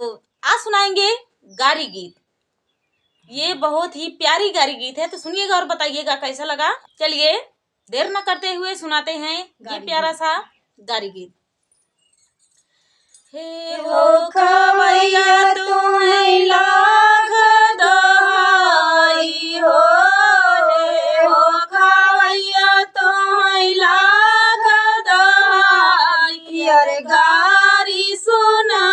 आज सुनाएंगे गारी गीत। ये बहुत ही प्यारी गारी गीत है, तो सुनिएगा और बताइएगा कैसा लगा। चलिए देर न करते हुए सुनाते हैं ये प्यारा सा गारी गीत। हे हो खवैया तुम्हें लाख दहाई हो, हे हो खवैया तुम्हें लाख दहाई, अरे गारी सुना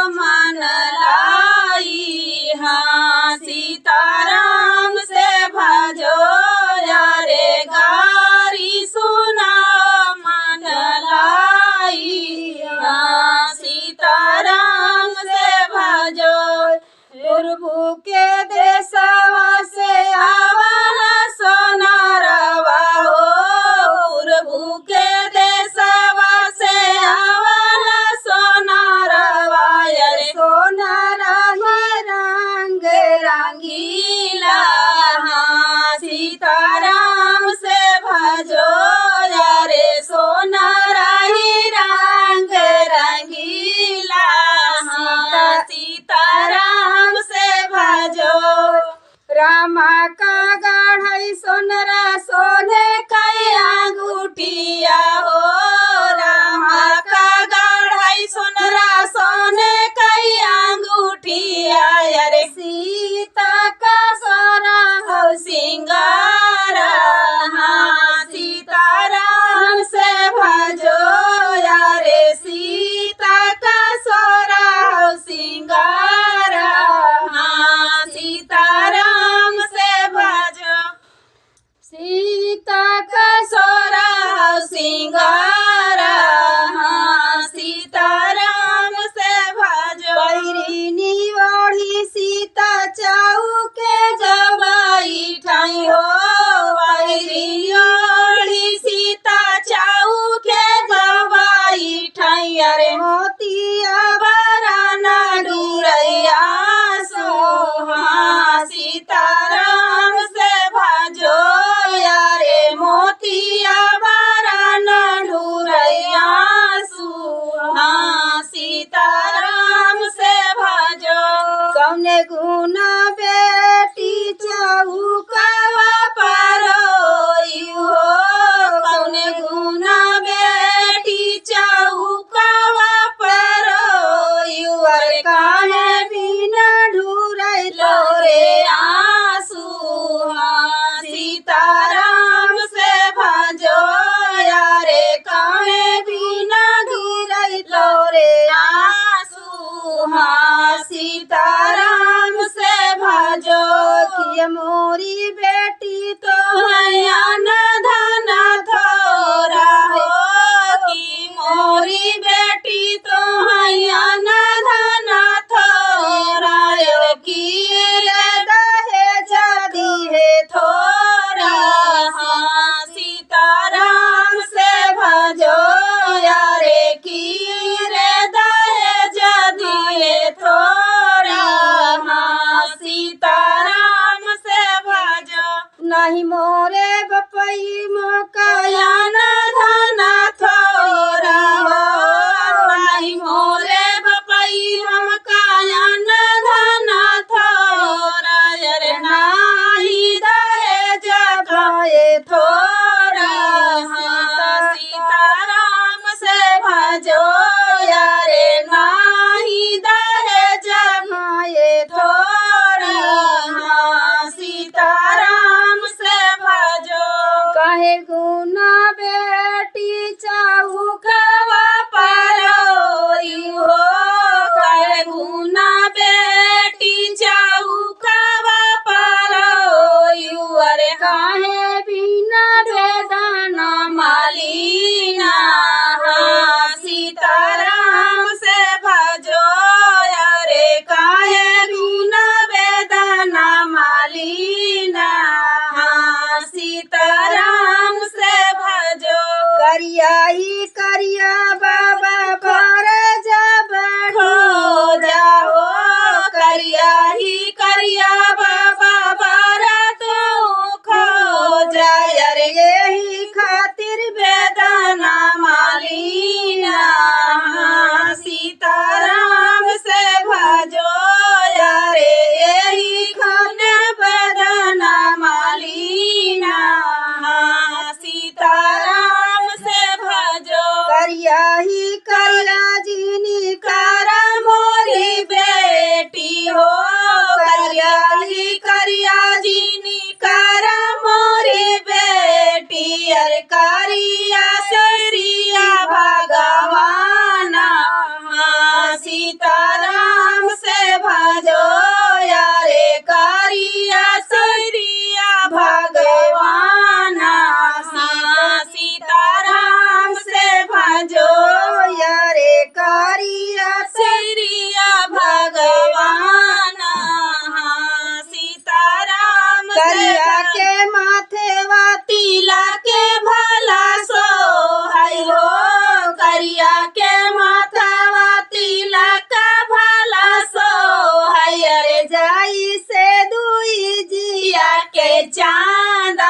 मन लाई, हाँ सीताराम से भजो, अरे गारी सुना मन लाई, हाँ सीताराम से भजो। प्रभु के देशवा से आवा सोनारवा हो, प्रभु के देशवा से आवा सोनारवा, अरे सोनारा रंग रंगीला, हाँ सीताराम से भजो, अरे सोनारा ही रंग रंगीला, हाँ सीताराम से भजो। रामा का गढ़ई सोनरा सोने कई अंगूठिया हो, रामा का गढ़ई सोनरा सोने कई अंगूठिया, अरे सीता का सोना हो सिंगारा, हाँ सीताराम से भजो, अरे सीता का सोना हो सिंगारा, हाँ सीताराम से भजो। सीता का सोरा हो सिंगारा, हाँ सीताराम से भजो। बैरिनी ओढ़ी सीता चौके जबाई ठाई हो, बैरिनी ओढ़ी सीता चौके जबाई ठाई, अरे मोतिया बराना डूरैया सो, हाँ सीताराम से भजो, अरे मोतिया बराना डूरैया सो, हाँ सीताराम से भजो। कौने गुना बेटी चौकवा परोई हो, कौने गुना बेटी चौकवा परोई, अरे काहे बिना ढूरै तोरे आंसू, हाँ सीताराम से भजो, अरे काहे बिना गिरै तोरे आंसू, हाँ सीताराम से भजो। कि मोरी बेटी तो है अन्न धन थोरा हो, कि मोरी बेटी तो है अन्न धन थोरा, कि दहेज दिहे थोरा, हाँ सीताराम से भजो, अरे की रे दहेज दिहे थोरा, हाँ सीताराम से भजो। नहीं मोरे बपई मोकाया के चांदा